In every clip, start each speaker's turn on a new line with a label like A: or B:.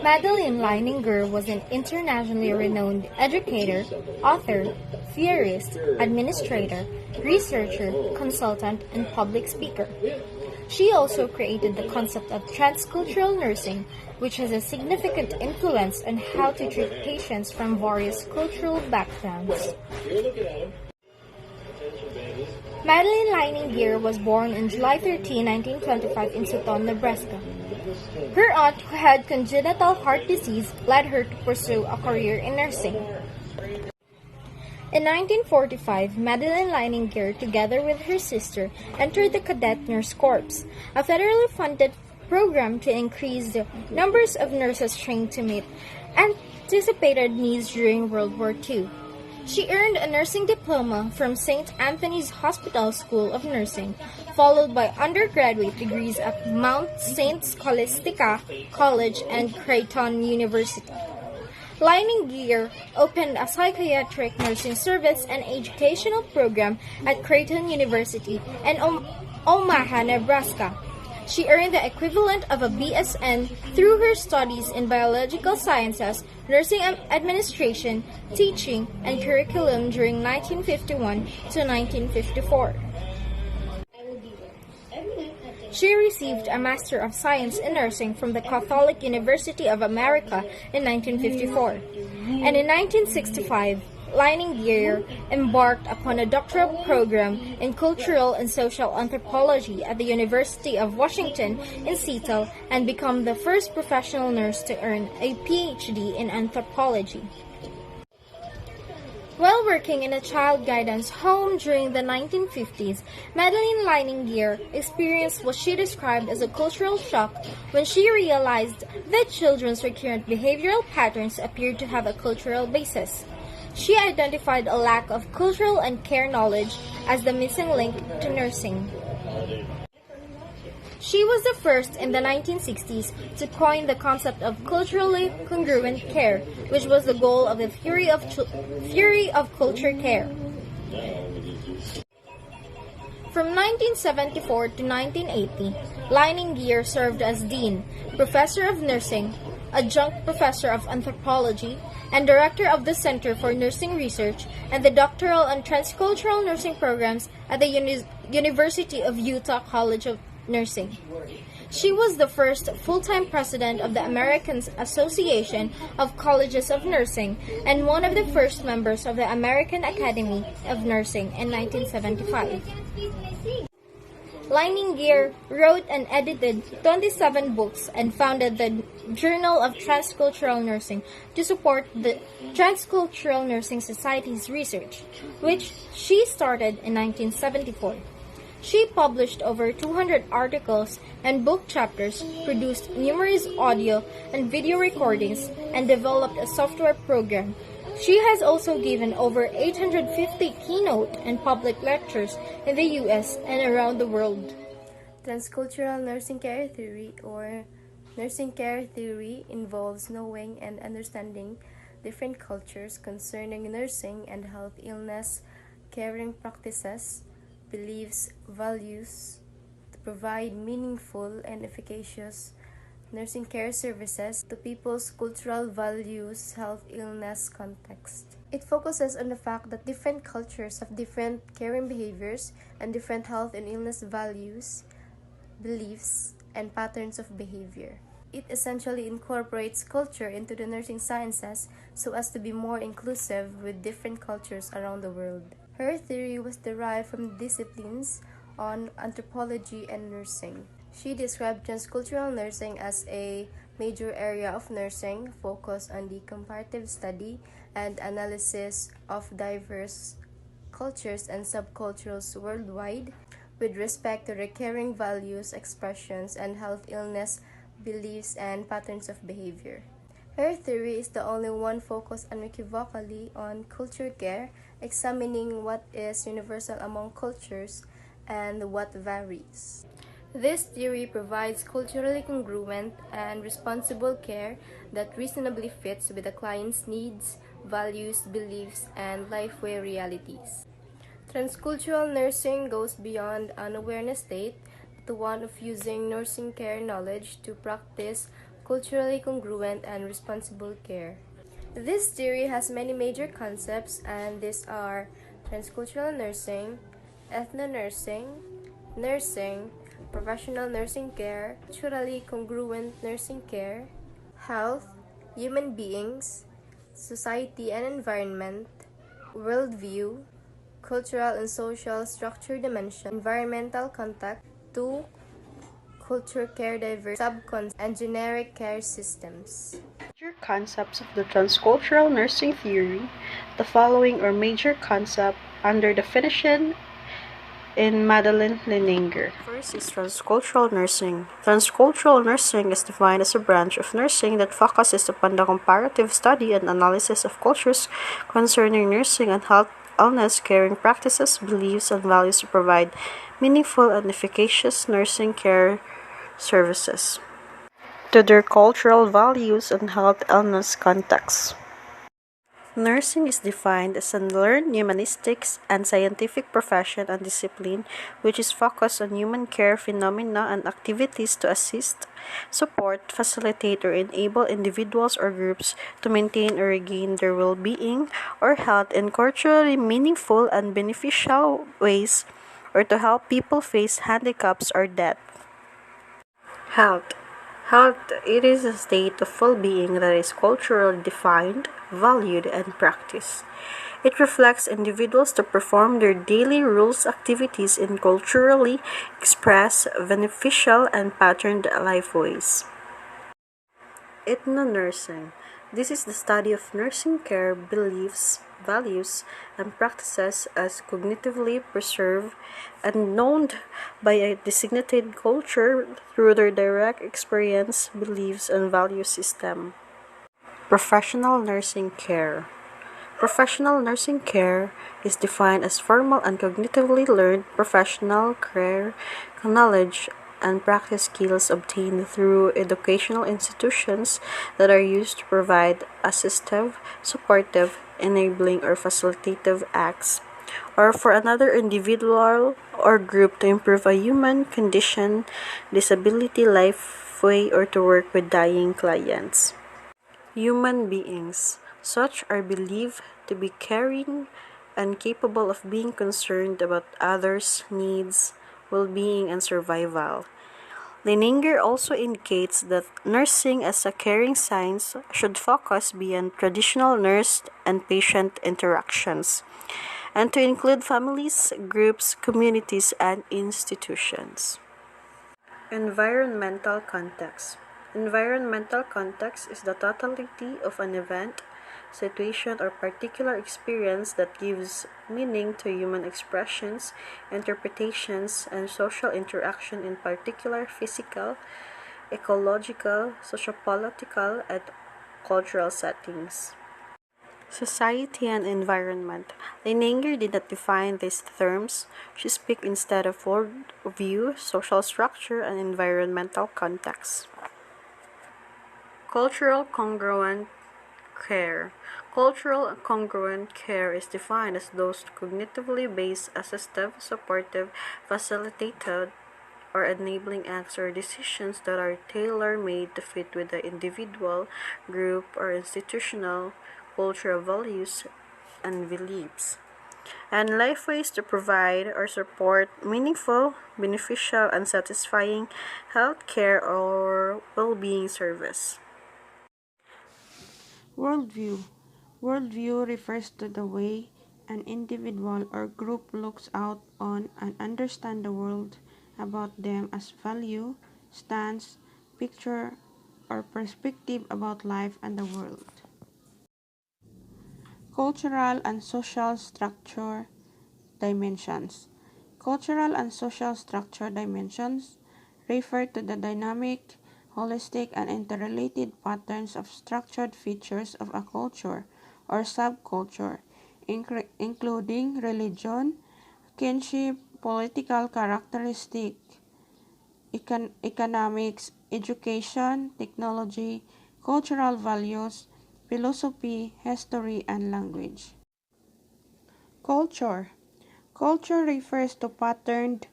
A: Madeline Leininger was an internationally renowned educator, author, theorist, administrator, researcher, consultant, and public speaker. She also created the concept of transcultural nursing, which has a significant influence on how to treat patients from various cultural backgrounds. Madeline Leininger was born on July 13, 1925 in Sutton, Nebraska. Her aunt, who had congenital heart disease, led her to pursue a career in nursing. In 1945, Madeline Leininger, together with her sister, entered the Cadet Nurse Corps, a federally funded program to increase the numbers of nurses trained to meet anticipated needs during World War II. She earned a nursing diploma from St. Anthony's Hospital School of Nursing, followed by undergraduate degrees at Mount St. Scholastica College and Creighton University. Leininger opened a psychiatric nursing service and educational program at Creighton University in Omaha, Nebraska. She earned the equivalent of a BSN through her studies in biological sciences, nursing administration, teaching, and curriculum during 1951 to 1954. She received a Master of Science in Nursing from the Catholic University of America in 1954, and in 1965, Leininger embarked upon a doctoral program in cultural and social anthropology at the University of Washington in Seattle and became the first professional nurse to earn a PhD in anthropology. While working in a child guidance home during the 1950s, Madeline Leininger experienced what she described as a cultural shock when she realized that children's recurrent behavioral patterns appeared to have a cultural basis. She identified a lack of cultural and care knowledge as the missing link to nursing. She was the first in the 1960s to coin the concept of culturally congruent care, which was the goal of the theory of culture care. From 1974 to 1980, Leininger served as Dean, Professor of Nursing, Adjunct Professor of Anthropology, and Director of the Center for Nursing Research and the Doctoral and Transcultural Nursing Programs at the University of Utah College of Nursing. She was the first full-time president of the American Association of Colleges of Nursing and one of the first members of the American Academy of Nursing in 1975. Leininger wrote and edited 27 books and founded the Journal of Transcultural Nursing to support the Transcultural Nursing Society's research, which she started in 1974. She published over 200 articles and book chapters, produced numerous audio and video recordings, and developed a software program. She has also given over 850 keynote and public lectures in the U.S. and around the world.
B: Transcultural nursing care theory, or nursing care theory, involves knowing and understanding different cultures concerning nursing and health illness, caring practices, beliefs, values, to provide meaningful and efficacious nursing care services to people's cultural values, health illness context. It focuses on the fact that different cultures have different caring behaviors and different health and illness values, beliefs, and patterns of behavior. It essentially incorporates culture into the nursing sciences so as to be more inclusive with different cultures around the world. Her theory was derived from disciplines on anthropology and nursing. She described transcultural nursing as a major area of nursing focused on the comparative study and analysis of diverse cultures and subcultures worldwide with respect to recurring values, expressions, and health illness, beliefs, and patterns of behavior. Her theory is the only one focused unequivocally on culture care, examining what is universal among cultures and what varies. This theory provides culturally congruent and responsible care that reasonably fits with the client's needs, values, beliefs, and lifeway realities. Transcultural nursing goes beyond an awareness state to one of using nursing care knowledge to practice culturally congruent and responsible care. This theory has many major concepts, and these are transcultural nursing, ethno-nursing, nursing, professional nursing care, culturally congruent nursing care, health, human beings, society and environment, worldview, cultural and social structure dimension, environmental contact, 2. Culture care diverse subconcepts, and generic care systems.
C: Major concepts of the transcultural nursing theory. The following are major concepts under definition in Madeline Leininger. First is transcultural nursing. Transcultural nursing is defined as a branch of nursing that focuses upon the comparative study and analysis of cultures concerning nursing and health, illness, caring practices, beliefs, and values to provide meaningful and efficacious nursing care services to their cultural values and health illness contexts. Nursing is defined as a learned humanistic and scientific profession and discipline which is focused on human care phenomena and activities to assist, support, facilitate, or enable individuals or groups to maintain or regain their well-being or health in culturally meaningful and beneficial ways, or to help people face handicaps or death. Health. Health, it is a state of well-being that is culturally defined, valued, and practiced. It reflects individuals to perform their daily rules activities in culturally expressed, beneficial, and patterned life ways. Ethno-nursing. This is the study of nursing care beliefs, values, and practices as cognitively preserved and known by a designated culture through their direct experience, beliefs, and value system. Professional nursing care. Professional nursing care is defined as formal and cognitively learned professional care, knowledge, and practice skills obtained through educational institutions that are used to provide assistive, supportive, enabling, or facilitative acts, or for another individual or group to improve a human condition, disability, life way, or to work with dying clients. Human beings. Such are believed to be caring and capable of being concerned about others' needs, well-being, and survival. Leininger also indicates that nursing as a caring science should focus beyond traditional nurse and patient interactions, and to include families, groups, communities, and institutions. Environmental context. Environmental context is the totality of an event, situation, or particular experience that gives meaning to human expressions, interpretations, and social interaction in particular physical, ecological, sociopolitical, and cultural settings. Society and environment. Leininger did not define these terms. She speaks instead of worldview, social structure, and environmental context. Cultural congruent care. Cultural congruent care is defined as those cognitively based, assistive, supportive, facilitated, or enabling acts or decisions that are tailor-made to fit with the individual, group, or institutional cultural values and beliefs, and life ways to provide or support meaningful, beneficial, and satisfying health care or well-being service.
D: Worldview. Worldview refers to the way an individual or group looks out on and understands the world about them as value, stance, picture, or perspective about life and the world. Cultural and social structure dimensions. Cultural and social structure dimensions refer to the dynamic, holistic, and interrelated patterns of structured features of a culture or subculture, including religion, kinship, political characteristic, economics, education, technology, cultural values, philosophy, history, and language. Culture. Culture refers to patterned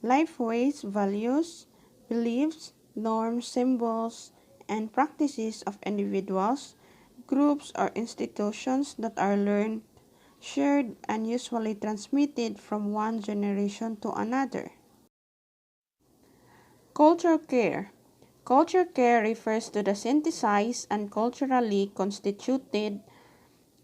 D: life ways, values, beliefs, norms, symbols, and practices of individuals, groups, or institutions that are learned, shared, and usually transmitted from one generation to another. Cultural care. Culture care refers to the synthesized and culturally constituted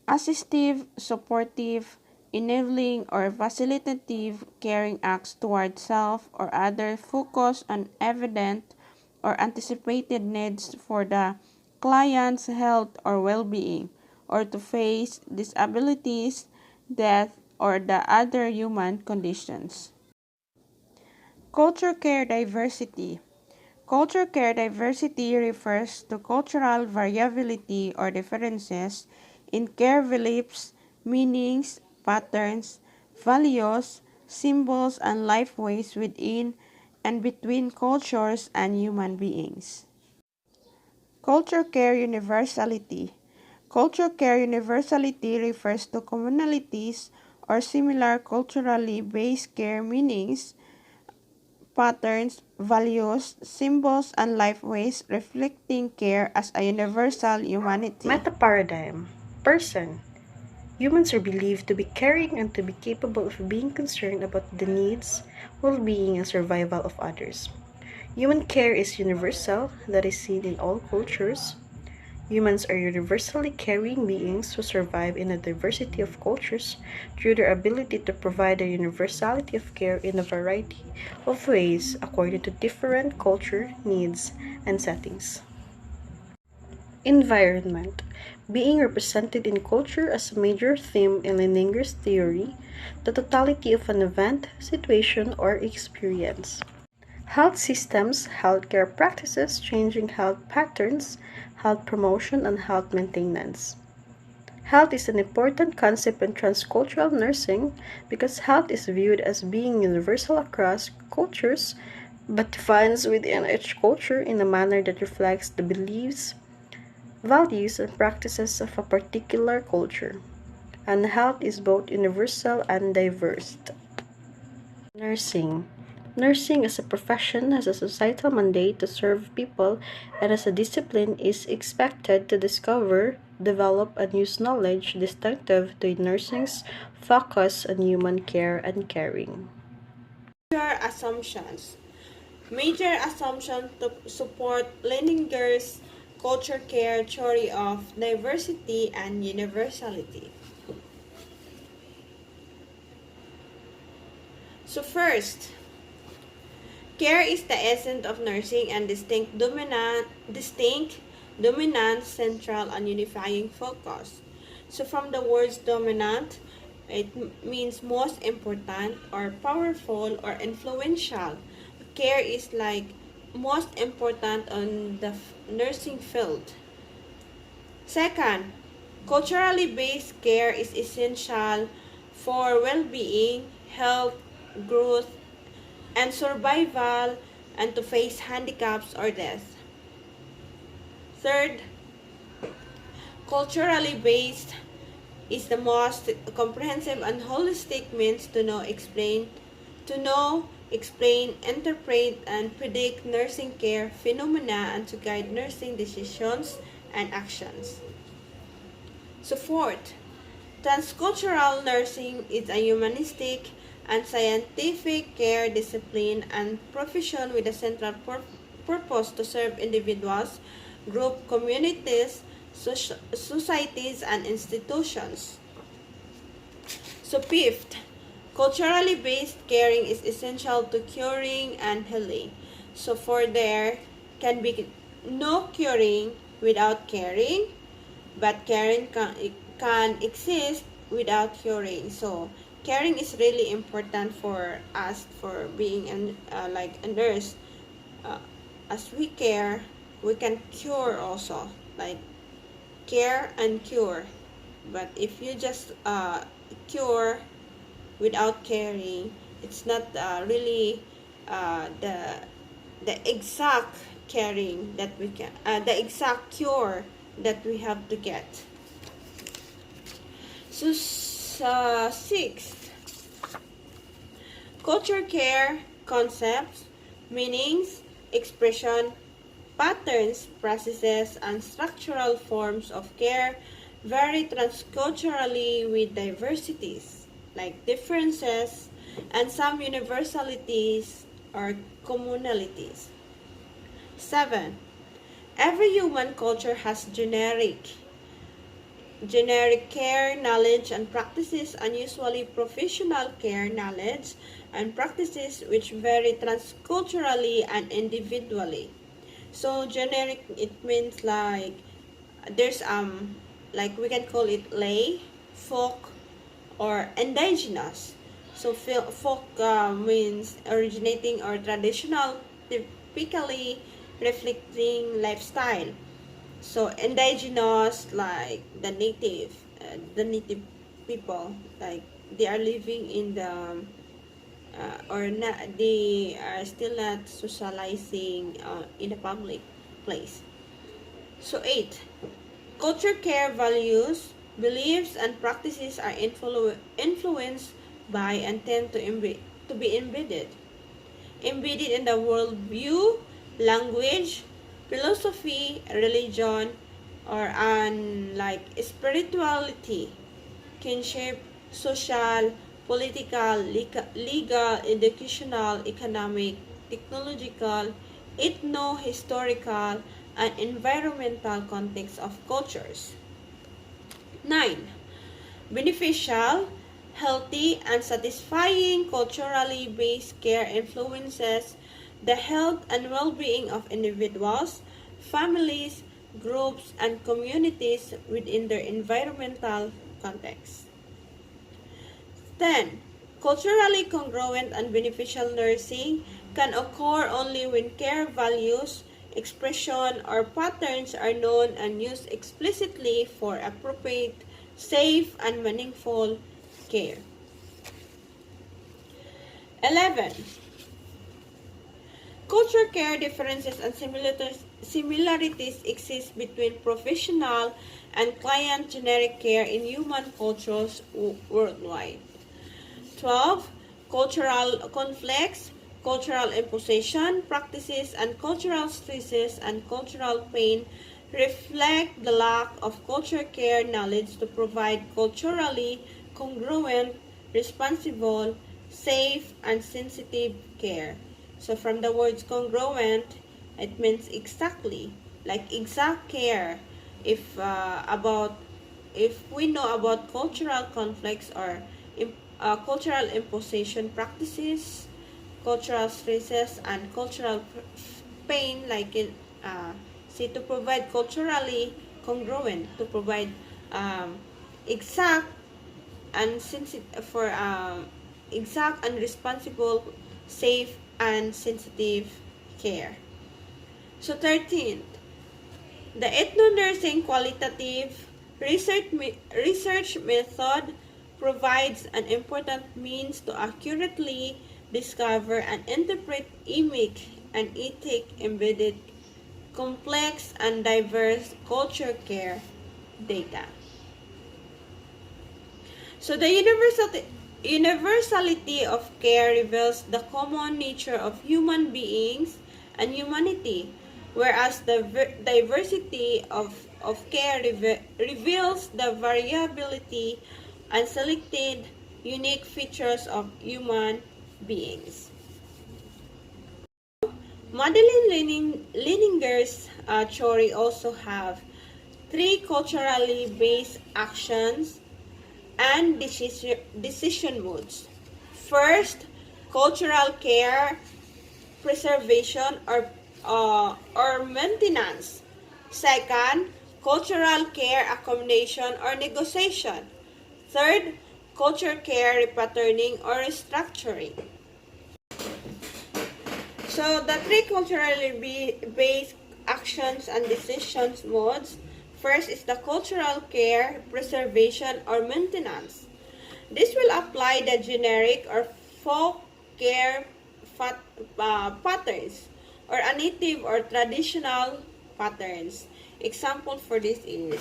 D: assistive, supportive, enabling, or facilitative caring acts toward self or other focused on evident or anticipated needs for the client's health or well-being, or to face disabilities, death, or the other human conditions. Culture care diversity. Culture care diversity refers to cultural variability or differences in care beliefs, meanings, patterns, values, symbols, and life ways within and between cultures and human beings. Culture care universality. Culture care universality refers to commonalities or similar culturally based care meanings, patterns, values, symbols, and life ways reflecting care as a universal humanity.
C: Meta paradigm. Person. Humans are believed to be caring and to be capable of being concerned about the needs, well-being, and survival of others. Human care is universal, that is seen in all cultures. Humans are universally caring beings who survive in a diversity of cultures through their ability to provide a universality of care in a variety of ways according to different culture, needs, and settings. Environment. Being represented in culture as a major theme in Leininger's theory, the totality of an event, situation, or experience. Health systems, healthcare practices, changing health patterns, health promotion, and health maintenance. Health is an important concept in transcultural nursing because health is viewed as being universal across cultures but defines within each culture in a manner that reflects the beliefs, values, and practices of a particular culture. And health is both universal and diverse. Nursing. Nursing as a profession has a societal mandate to serve people and as a discipline is expected to discover, develop, and use knowledge distinctive to nursing's focus on human care and caring.
D: Major assumptions. Major assumptions to support Leininger's culture care theory of diversity and universality. So first, care is the essence of nursing and distinct, dominant, central, and unifying focus. So from the words dominant, it means most important or powerful or influential. Care is like most important on the nursing field. Second, culturally based care is essential for well-being, health, growth, and survival, and to face handicaps or death. Third, culturally based is the most comprehensive and holistic means to explain, interpret, and predict nursing care phenomena and to guide nursing decisions and actions. So fourth, transcultural nursing is a humanistic and scientific care discipline and profession with a central purpose to serve individuals, group communities, societies, and institutions. So fifth, culturally based caring is essential to curing and healing. So for there can be no curing without caring, but caring can exist without curing. So caring is really important for us for being like a nurse. As we care, we can cure also, like care and cure. But if you just cure without caring, it's not really the exact caring that we can, the exact cure that we have to get. So sixth, culture care concepts, meanings, expression, patterns, processes, and structural forms of care vary transculturally with diversities, like differences, and some universalities or communalities. 7. Every human culture has generic care, knowledge, and practices, and usually professional care, knowledge, and practices which vary transculturally and individually. So generic, it means like there's like we can call it lay, folk, or indigenous. So folk means originating or traditional, typically reflecting lifestyle. So indigenous, like the native people, like they are living in the or not, they are still not socializing in a public place. So 8. Culture care values, beliefs, and practices are influenced by and tend to be embedded in the worldview, language, philosophy, religion, or like spirituality, kinship, social, political, legal, educational, economic, technological, ethno-historical, and environmental context of cultures. 9. Beneficial, healthy, and satisfying culturally based care influences the health and well-being of individuals, families, groups, and communities within their environmental context. 10. Culturally congruent and beneficial nursing can occur only when care values, expression, or patterns are known and used explicitly for appropriate, safe, and meaningful care. 11. Culture care differences and similarities exist between professional and client generic care in human cultures worldwide. 12. Cultural conflicts, cultural imposition, practices, and cultural stresses and cultural pain reflect the lack of culture care knowledge to provide culturally congruent, responsible, safe, and sensitive care. So from the words congruent, it means exactly, like exact care. If we know about cultural conflicts or cultural imposition practices, cultural stresses, and cultural pain, like to provide culturally congruent, to provide exact and sensitive for exact and responsible, safe, and sensitive care. So 13th, the ethno-nursing qualitative research method provides an important means to accurately discover and interpret emic and ethic embedded complex and diverse culture care data. So the universality of care reveals the common nature of human beings and humanity, whereas the diversity of care reveals the variability and selected unique features of human beings. Madeline Leininger's theory also have 3 culturally based actions and decision modes. First, cultural care, preservation, or maintenance. Second, cultural care, accommodation, or negotiation. Third, culture care, repatterning, or restructuring. So, the 3 culturally based actions and decisions modes. First is the cultural care, preservation, or maintenance. This will apply the generic or folk care patterns or a native or traditional patterns. Example for this is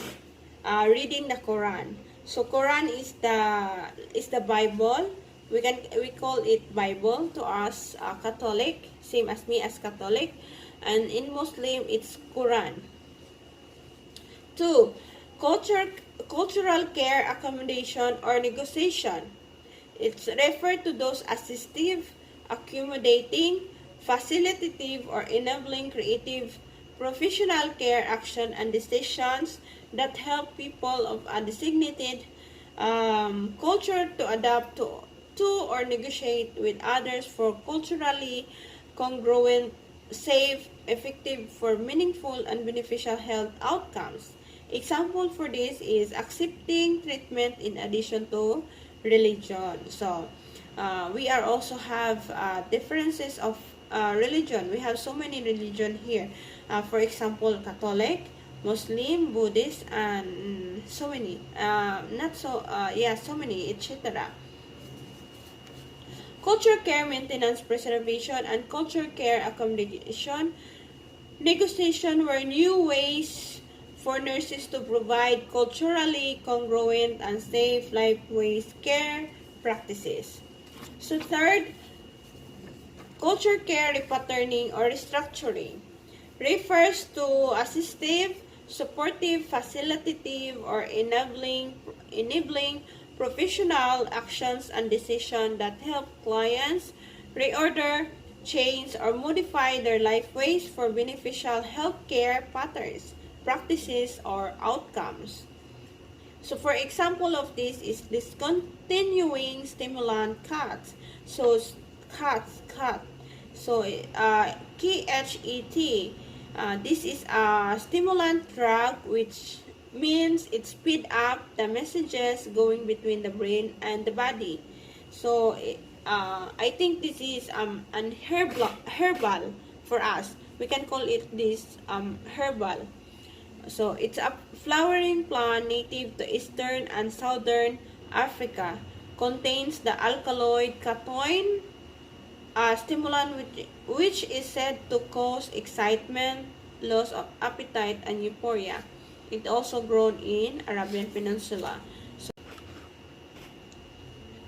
D: reading the Quran. So Quran is the Bible. We call it Bible to us Catholic, same as me as Catholic. and in Muslim it's Quran. 2. Cultural care accommodation or negotiation. It's referred to those assistive, accommodating, facilitative, or enabling creative, professional care action and decisions that help people of a designated culture to adapt to or negotiate with others for culturally congruent, safe, effective, for meaningful and beneficial health outcomes. Example for this is accepting treatment in addition to religion. So, we are also have differences of religion. We have so many religion here. For example, Catholic, Muslim, Buddhist, and so many. So many, etc. Culture care maintenance, preservation, and culture care accommodation negotiation were new ways for nurses to provide culturally congruent and safe life-based care practices. So third, culture care repatterning or restructuring refers to assistive, supportive, facilitative, or enabling professional actions and decisions that help clients reorder, change, or modify their lifeways for beneficial healthcare patterns, practices, or outcomes. So, for example of this is discontinuing stimulant cuts. So, cut. So, KHET. This is a stimulant drug which means it speed up the messages going between the brain and the body. So, I think this is an herbal for us. We can call it this herbal. So, it's a flowering plant native to eastern and southern Africa. Contains the alkaloid cattoin stimulant which is said to cause excitement, loss of appetite, and euphoria. It also grown in Arabian Peninsula. So,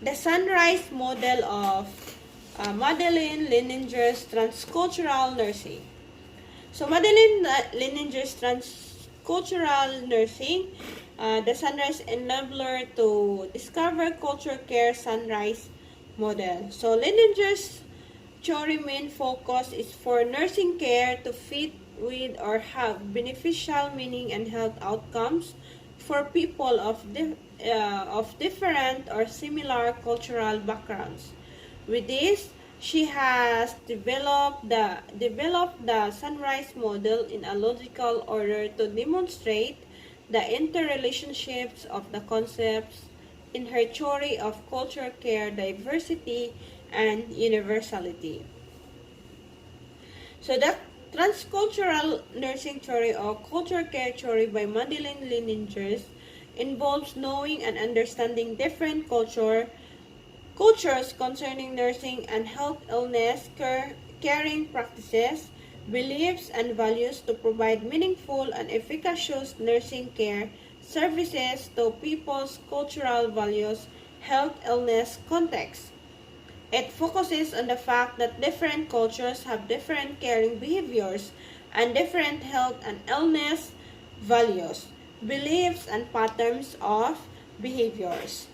D: the sunrise model of Madeleine Leininger's transcultural nursing. So, Madeleine Leininger's transcultural nursing, the sunrise enabler to discover culture care sunrise model. So, Leininger's theory main focus is for nursing care to fit with or have beneficial meaning and health outcomes for people of different or similar cultural backgrounds. With this, she has developed the sunrise model in a logical order to demonstrate the interrelationships of the concepts in her theory of culture care, diversity, and universality. So the transcultural nursing theory or culture care theory by Madeleine Leininger involves knowing and understanding different cultures concerning nursing and health illness caring practices, beliefs, and values to provide meaningful and efficacious nursing care services to people's cultural values, health illness context. It focuses on the fact that different cultures have different caring behaviors and different health and illness values, beliefs, and patterns of behaviors.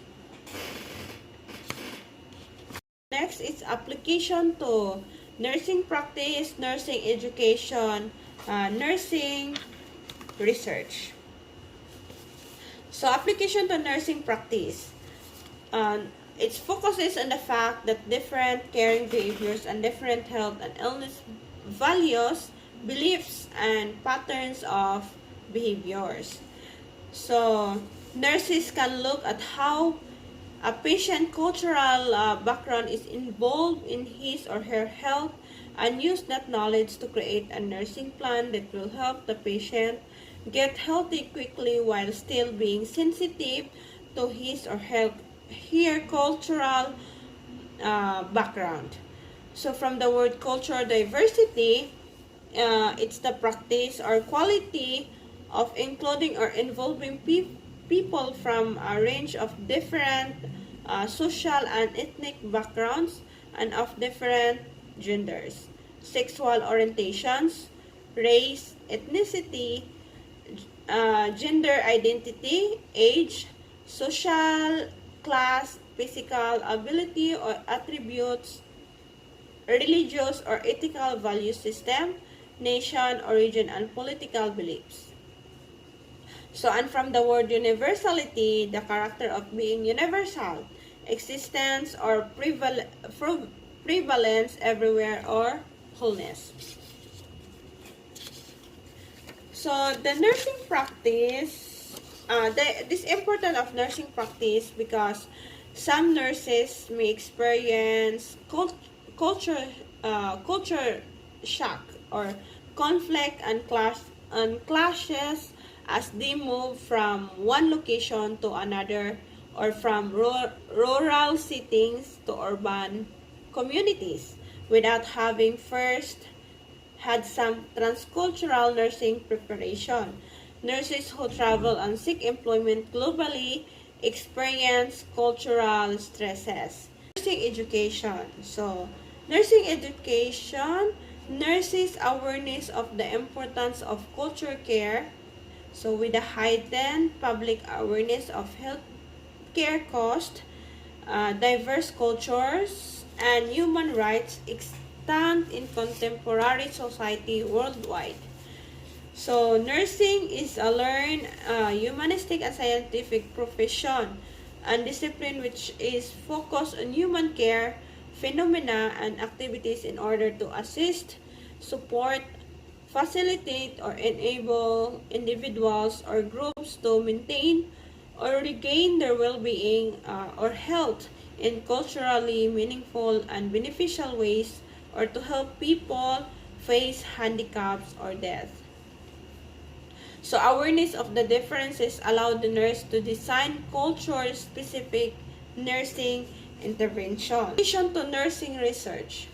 D: Next is application to nursing practice, nursing education, nursing research. So, application to nursing practice. It focuses on the fact that different caring behaviors and different health and illness values, beliefs, and patterns of behaviors. So, nurses can look at how a patient's cultural background is involved in his or her health and use that knowledge to create a nursing plan that will help the patient get healthy quickly while still being sensitive to his or her cultural background. So from the word cultural diversity, it's the practice or quality of including or involving people from a range of different social and ethnic backgrounds and of different genders. sexual orientations, race, ethnicity, gender identity, age, social class, physical ability or attributes, religious or ethical value system, nation, origin, and political beliefs. So, and from the word universality, the character of being universal, existence or prevalence everywhere or wholeness. So, the nursing practice, this important of nursing practice because some nurses may experience culture shock or conflict and clashes as they move from one location to another or from rural settings to urban communities without having first had some transcultural nursing preparation. Nurses who travel and seek employment globally experience cultural stresses. Nursing education. So, nursing education, nurses' awareness of the importance of culture care. So, with a heightened public awareness of healthcare cost, diverse cultures, and human rights extant in contemporary society worldwide. So, nursing is a learned, humanistic and scientific profession and discipline which is focused on human care, phenomena, and activities in order to assist, support, facilitate, or enable individuals or groups to maintain or regain their well-being or health in culturally meaningful and beneficial ways, or to help people face handicaps or death. So awareness of the differences allowed the nurse to design culture-specific nursing intervention. In addition to nursing research.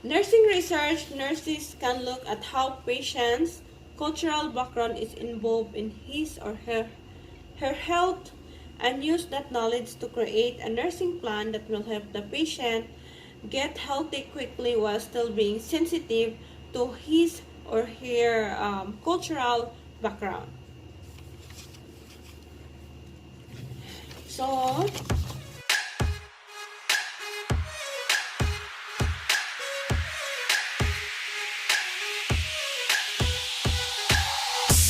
D: Nursing research, nurses can look at how patients' cultural background is involved in his or her health and use that knowledge to create a nursing plan that will help the patient get healthy quickly while still being sensitive to his or her cultural background. So,